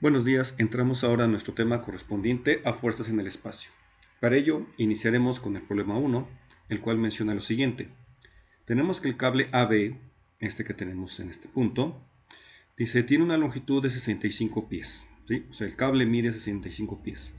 Buenos días, entramos ahora a nuestro tema correspondiente a fuerzas en el espacio. Para ello, iniciaremos con el problema 1, el cual menciona lo siguiente. Tenemos que el cable AB, este que tenemos en este punto, dice tiene una longitud de 65 pies. ¿Sí? O sea, el cable mide 65 pies.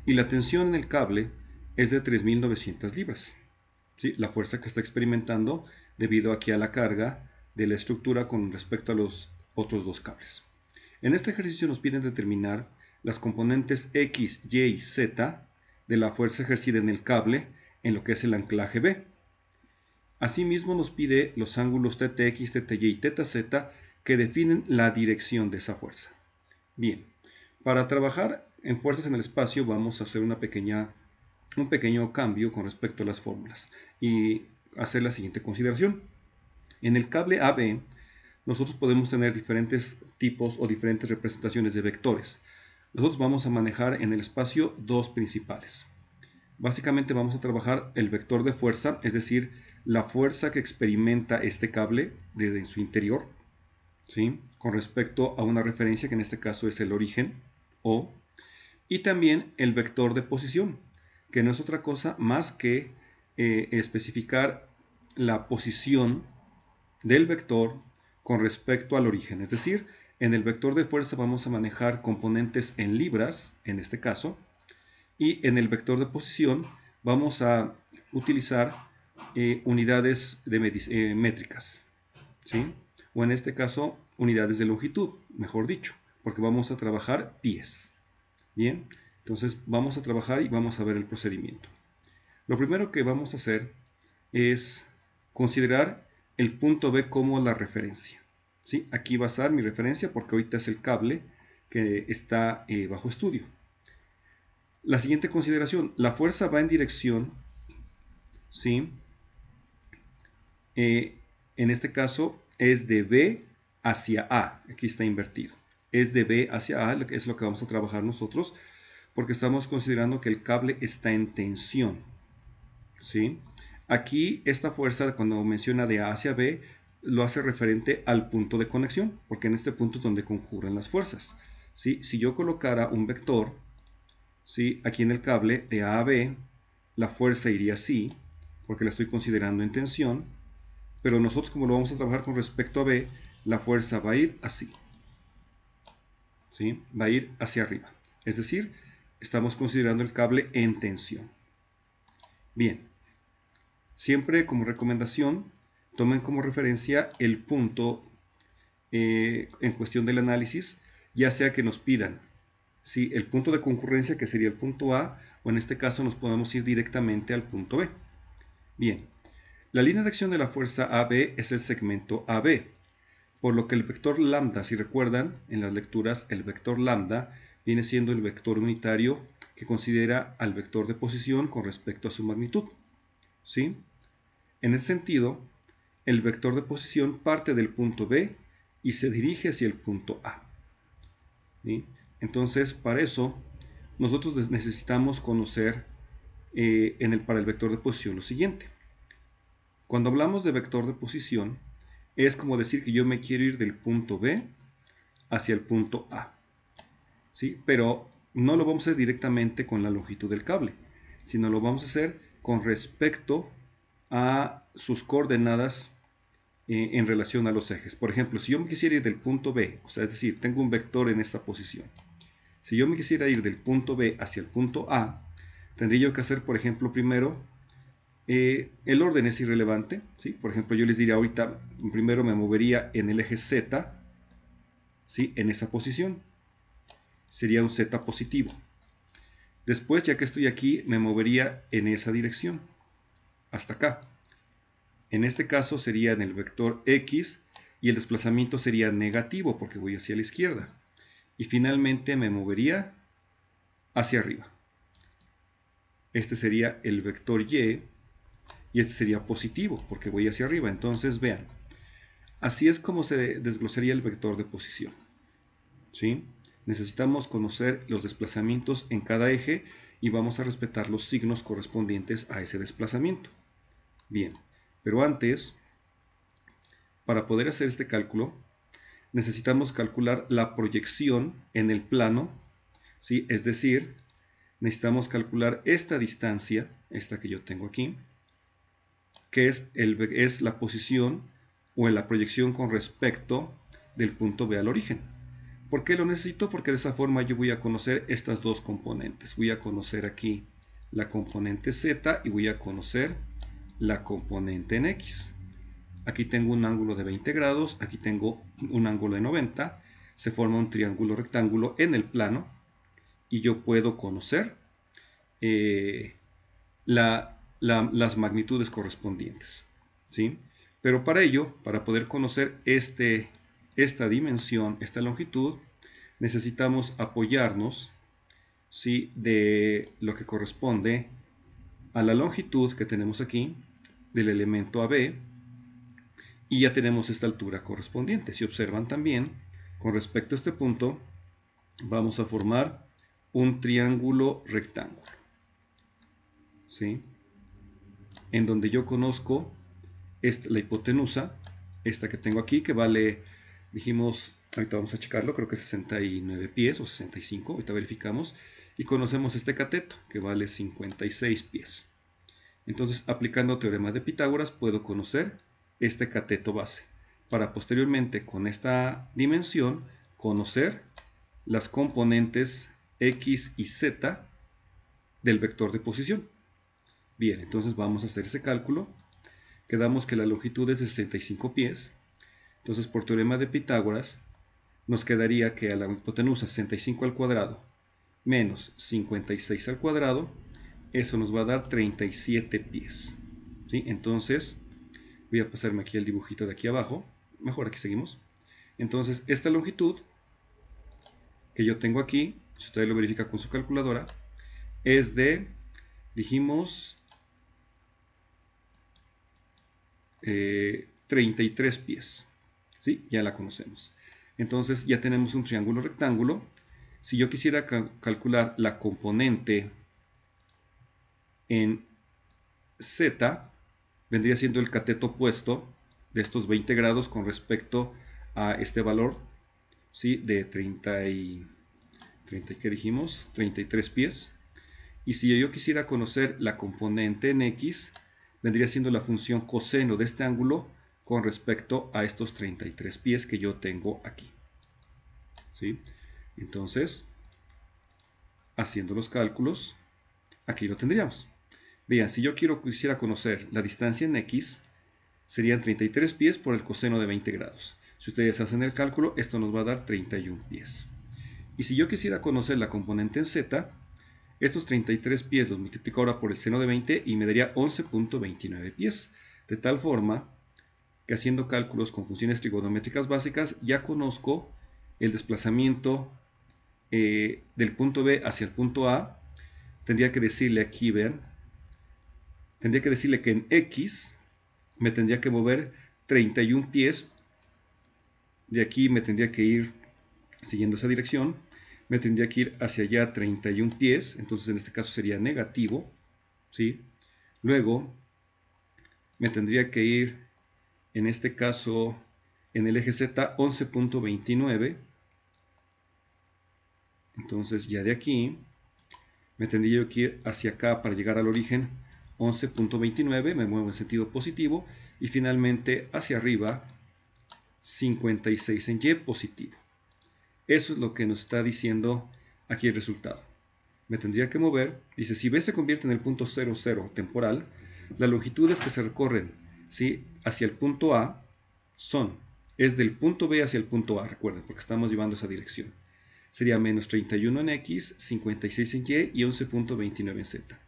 Y la tensión en el cable es de 3.900 libras. ¿Sí? La fuerza que está experimentando debido aquí a la carga de la estructura con respecto a los otros dos cables. En este ejercicio nos piden determinar las componentes X, Y y Z de la fuerza ejercida en el cable en lo que es el anclaje B. Asimismo nos pide los ángulos TTX, TTY y TZ que definen la dirección de esa fuerza. Bien, para trabajar en fuerzas en el espacio vamos a hacer un pequeño cambio con respecto a las fórmulas y hacer la siguiente consideración. En el cable AB nosotros podemos tener diferentes tipos o diferentes representaciones de vectores. Nosotros vamos a manejar en el espacio dos principales. Básicamente vamos a trabajar el vector de fuerza, es decir, la fuerza que experimenta este cable desde su interior, ¿sí? Con respecto a una referencia que en este caso es el origen, O, y también el vector de posición, que no es otra cosa más que especificar la posición del vector con respecto al origen. Es decir, en el vector de fuerza vamos a manejar componentes en libras, en este caso, y en el vector de posición vamos a utilizar unidades métricas, ¿sí? O en este caso, unidades de longitud, mejor dicho, porque vamos a trabajar pies. Bien, entonces vamos a trabajar y vamos a ver el procedimiento. Lo primero que vamos a hacer es considerar el punto B como la referencia. ¿Sí? Aquí va a estar mi referencia porque ahorita es el cable que está bajo estudio. La siguiente consideración, la fuerza va en dirección, ¿sí? En este caso es de B hacia A, aquí está invertido. Es de B hacia A, es lo que vamos a trabajar nosotros, porque estamos considerando que el cable está en tensión, ¿sí? Aquí esta fuerza, cuando menciona de A hacia B, lo hace referente al punto de conexión, porque en este punto es donde concurren las fuerzas, ¿sí? Si yo colocara un vector, ¿sí? Aquí en el cable de A a B, la fuerza iría así, porque la estoy considerando en tensión, pero nosotros como lo vamos a trabajar con respecto a B, la fuerza va a ir así, ¿sí? Va a ir hacia arriba. Es decir, estamos considerando el cable en tensión. Bien. Siempre como recomendación, tomen como referencia el punto en cuestión del análisis, ya sea que nos pidan ¿sí? El punto de concurrencia, que sería el punto A, o en este caso nos podemos ir directamente al punto B. Bien, la línea de acción de la fuerza AB es el segmento AB, por lo que el vector lambda, si recuerdan en las lecturas, el vector lambda viene siendo el vector unitario que considera al vector de posición con respecto a su magnitud. ¿Sí? En ese sentido, el vector de posición parte del punto B y se dirige hacia el punto A. ¿Sí? Entonces, para eso, nosotros necesitamos conocer para el vector de posición lo siguiente. Cuando hablamos de vector de posición, es como decir que yo me quiero ir del punto B hacia el punto A. ¿Sí? Pero no lo vamos a hacer directamente con la longitud del cable, sino lo vamos a hacer con respecto a sus coordenadas en relación a los ejes. Por ejemplo, si yo me quisiera ir del punto B, o sea, es decir, tengo un vector en esta posición. Si yo me quisiera ir del punto B hacia el punto A, tendría yo que hacer, por ejemplo, primero, el orden es irrelevante, ¿sí? Por ejemplo, yo les diría ahorita, primero me movería en el eje Z, ¿sí? En esa posición. Sería un Z positivo. Después, ya que estoy aquí, me movería en esa dirección, hasta acá. En este caso sería en el vector X y el desplazamiento sería negativo porque voy hacia la izquierda. Y finalmente me movería hacia arriba. Este sería el vector Y y este sería positivo porque voy hacia arriba. Entonces vean, así es como se desglosaría el vector de posición. ¿Sí? Necesitamos conocer los desplazamientos en cada eje y vamos a respetar los signos correspondientes a ese desplazamiento. Bien, pero antes, para poder hacer este cálculo, necesitamos calcular la proyección en el plano, ¿sí? Es decir, necesitamos calcular esta distancia, esta que yo tengo aquí, que es la posición o la proyección con respecto del punto B al origen. ¿Por qué lo necesito? Porque de esa forma yo voy a conocer estas dos componentes. Voy a conocer aquí la componente Z y voy a conocer la componente en X. Aquí tengo un ángulo de 20 grados, aquí tengo un ángulo de 90. Se forma un triángulo rectángulo en el plano y yo puedo conocer las magnitudes correspondientes, ¿sí? Pero para ello, para poder conocer esta dimensión, esta longitud, necesitamos apoyarnos, ¿sí?, de lo que corresponde a la longitud que tenemos aquí del elemento AB, y ya tenemos esta altura correspondiente. Si observan también, con respecto a este punto, vamos a formar un triángulo rectángulo, ¿sí?, en donde yo conozco la hipotenusa, esta que tengo aquí, que vale, dijimos, ahorita vamos a checarlo, creo que 69 pies o 65, ahorita verificamos, y conocemos este cateto, que vale 56 pies. Entonces, aplicando teorema de Pitágoras, puedo conocer este cateto base, para posteriormente, con esta dimensión, conocer las componentes X y Z del vector de posición. Bien, entonces vamos a hacer ese cálculo. Quedamos que la longitud es de 65 pies. Entonces, por teorema de Pitágoras, nos quedaría que a la hipotenusa 65 al cuadrado menos 56 al cuadrado, eso nos va a dar 37 pies. ¿Sí? Entonces, voy a pasarme aquí el dibujito de aquí abajo. Mejor aquí seguimos. Entonces, esta longitud que yo tengo aquí, si ustedes lo verifican con su calculadora, es de, dijimos, 33 pies. ¿Sí? Ya la conocemos. Entonces ya tenemos un triángulo rectángulo. Si yo quisiera calcular la componente en Z, vendría siendo el cateto opuesto de estos 20 grados con respecto a este valor, ¿sí?, de 30, ¿qué dijimos? 33 pies. Y si yo quisiera conocer la componente en X, vendría siendo la función coseno de este ángulo con respecto a estos 33 pies que yo tengo aquí. ¿Sí? Entonces, haciendo los cálculos, aquí lo tendríamos. Vean, si yo quisiera conocer la distancia en X, serían 33 pies por el coseno de 20 grados. Si ustedes hacen el cálculo, esto nos va a dar 31 pies. Y si yo quisiera conocer la componente en Z, estos 33 pies los multiplico ahora por el seno de 20 y me daría 11.29 pies. De tal forma que haciendo cálculos con funciones trigonométricas básicas, ya conozco el desplazamiento del punto B hacia el punto A. Tendría que decirle aquí, vean, tendría que decirle que en X me tendría que mover 31 pies. De aquí me tendría que ir, siguiendo esa dirección, me tendría que ir hacia allá 31 pies. Entonces en este caso sería negativo, ¿sí? Luego me tendría que ir, en este caso, en el eje Z, 11.29. Entonces ya de aquí me tendría que ir hacia acá para llegar al origen 11.29, me muevo en sentido positivo, y finalmente hacia arriba 56 en Y positivo. Eso es lo que nos está diciendo aquí el resultado. Me tendría que mover, dice, si B se convierte en el punto 0, 0 temporal, las longitudes que se recorren, ¿sí?, hacia el punto A es del punto B hacia el punto A, recuerden, porque estamos llevando esa dirección. Sería menos 31 en X, 56 en Y y 11.29 en Z.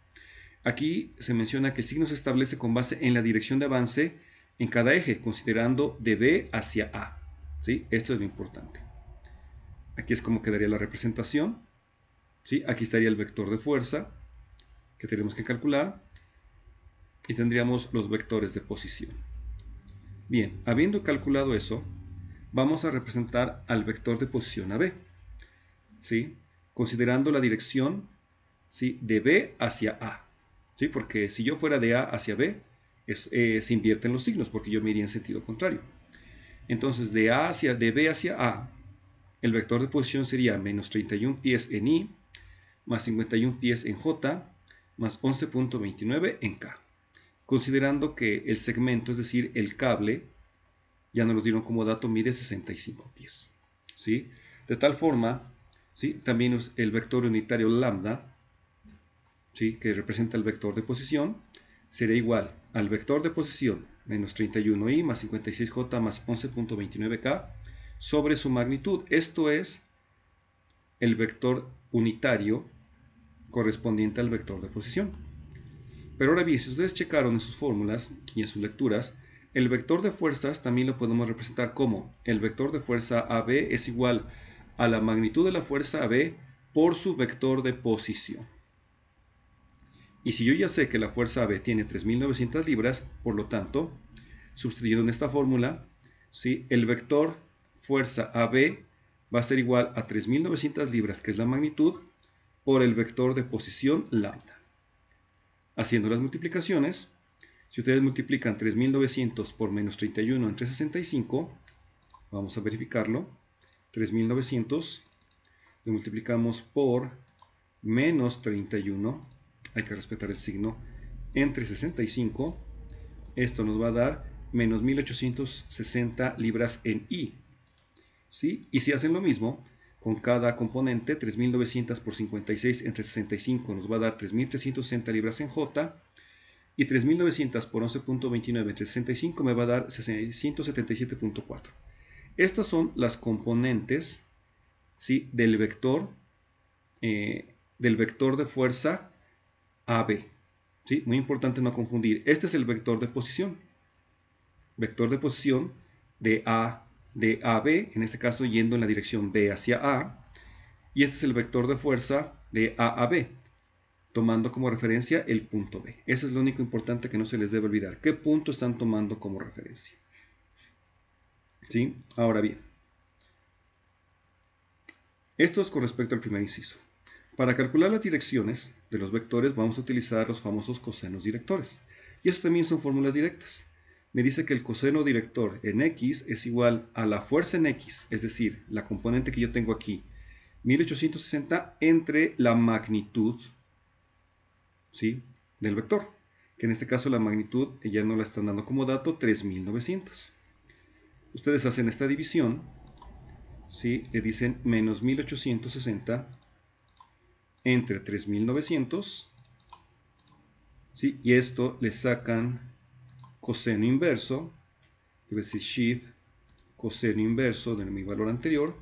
Aquí se menciona que el signo se establece con base en la dirección de avance en cada eje, considerando de B hacia A. ¿Sí? Esto es lo importante. Aquí es como quedaría la representación. ¿Sí? Aquí estaría el vector de fuerza que tenemos que calcular. Y tendríamos los vectores de posición. Bien, habiendo calculado eso, vamos a representar al vector de posición AB. ¿Sí? Considerando la dirección, ¿sí?, de B hacia A. ¿Sí? Porque si yo fuera de A hacia B, se invierten los signos, porque yo me iría en sentido contrario. Entonces de B hacia A, el vector de posición sería menos 31 pies en I, más 51 pies en J, más 11.29 en K. Considerando que el segmento, es decir, el cable, ya nos lo dieron como dato, mide 65 pies. ¿Sí? De tal forma, ¿sí? También el vector unitario lambda, ¿sí? Que representa el vector de posición, será igual al vector de posición menos 31i más 56j más 11.29k sobre su magnitud. Esto es el vector unitario correspondiente al vector de posición. Pero ahora bien, si ustedes checaron en sus fórmulas y en sus lecturas, el vector de fuerzas también lo podemos representar como el vector de fuerza AB es igual a la magnitud de la fuerza AB por su vector de posición. Y si yo ya sé que la fuerza AB tiene 3.900 libras, por lo tanto, sustituyendo en esta fórmula, ¿sí? El vector fuerza AB va a ser igual a 3.900 libras, que es la magnitud, por el vector de posición lambda. Haciendo las multiplicaciones, si ustedes multiplican 3.900 por menos 31 entre 65, vamos a verificarlo, 3.900 lo multiplicamos por menos 31, hay que respetar el signo, entre 65, esto nos va a dar menos 1.860 libras en I. ¿Sí? Y si hacen lo mismo, con cada componente, 3.900 por 56 entre 65 nos va a dar 3.360 libras en J, y 3.900 por 11.29 entre 65 me va a dar 177.4. Estas son las componentes, ¿sí? del vector de fuerza AB. ¿Sí? Muy importante no confundir. Este es el vector de posición. Vector de posición de AB, en este caso yendo en la dirección B hacia A. Y este es el vector de fuerza de A a B, tomando como referencia el punto B. Eso es lo único importante que no se les debe olvidar. ¿Qué punto están tomando como referencia? ¿Sí? Ahora bien, esto es con respecto al primer inciso. Para calcular las direcciones de los vectores vamos a utilizar los famosos cosenos directores. Y eso también son fórmulas directas. Me dice que el coseno director en X es igual a la fuerza en X, es decir, la componente que yo tengo aquí, 1860 entre la magnitud, ¿sí? del vector, que en este caso la magnitud ya no la están dando como dato, 3.900. Ustedes hacen esta división, ¿sí? le dicen menos 1860 entre 3.900, ¿sí? y esto le sacan coseno inverso, debe decir shift coseno inverso de mi valor anterior.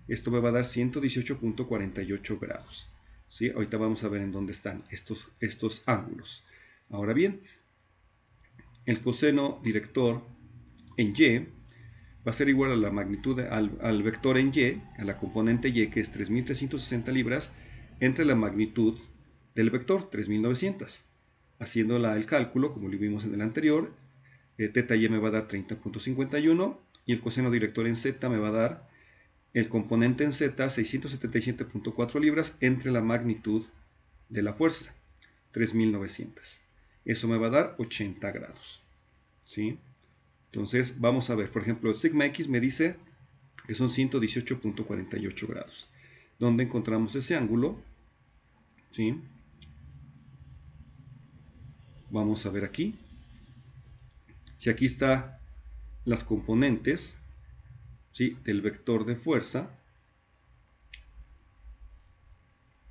Esto me va a dar 118.48 grados. ¿Sí? Ahorita vamos a ver en dónde están estos ángulos. Ahora bien, el coseno director en Y va a ser igual a la magnitud, al vector en Y, a la componente Y, que es 3.360 libras, entre la magnitud del vector, 3.900. Haciendo el cálculo, como lo vimos en el anterior, teta Y me va a dar 30.51 y el coseno director en Z me va a dar el componente en Z 677.4 libras entre la magnitud de la fuerza, 3.900. Eso me va a dar 80 grados. ¿Sí? Entonces vamos a ver, por ejemplo, el sigma X me dice que son 118.48 grados. ¿Dónde encontramos ese ángulo? ¿Sí? Vamos a ver aquí. Si aquí están las componentes, ¿sí? del vector de fuerza,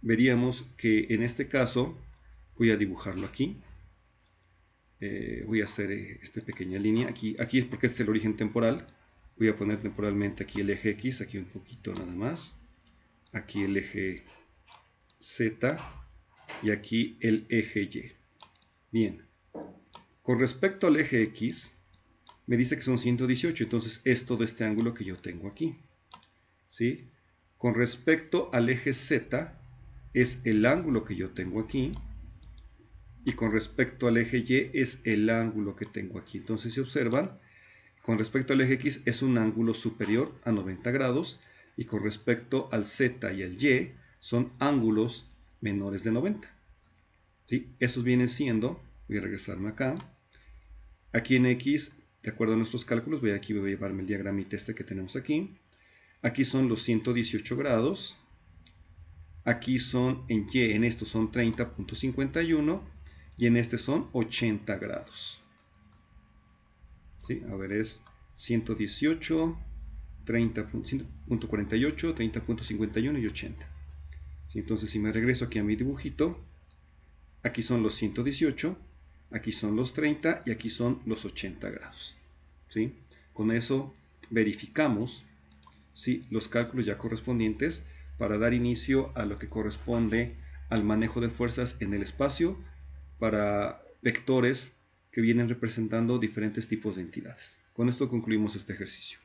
veríamos que en este caso, voy a dibujarlo aquí, voy a hacer esta pequeña línea, aquí es porque este es el origen temporal, voy a poner temporalmente aquí el eje X, aquí un poquito nada más, aquí el eje Z y aquí el eje Y. Bien, con respecto al eje X, me dice que son 118, entonces es todo este ángulo que yo tengo aquí. ¿Sí? Con respecto al eje Z, es el ángulo que yo tengo aquí. Y con respecto al eje Y, es el ángulo que tengo aquí. Entonces, si observan, con respecto al eje X es un ángulo superior a 90 grados. Y con respecto al Z y al Y, son ángulos menores de 90. ¿Sí? Esos vienen siendo, voy a regresarme acá. Aquí en X de acuerdo a nuestros cálculos, aquí voy a llevarme el diagramita este que tenemos aquí. Aquí son los 118 grados. Aquí son en Y, en estos son 30.51 y en este son 80 grados. ¿Sí? A ver, es 118, 30.48, 30.51 y 80. ¿Sí? Entonces, si me regreso aquí a mi dibujito, aquí son los 118, aquí son los 30 y aquí son los 80 grados. ¿Sí? Con eso verificamos, ¿sí?, los cálculos ya correspondientes para dar inicio a lo que corresponde al manejo de fuerzas en el espacio para vectores que vienen representando diferentes tipos de entidades. Con esto concluimos este ejercicio.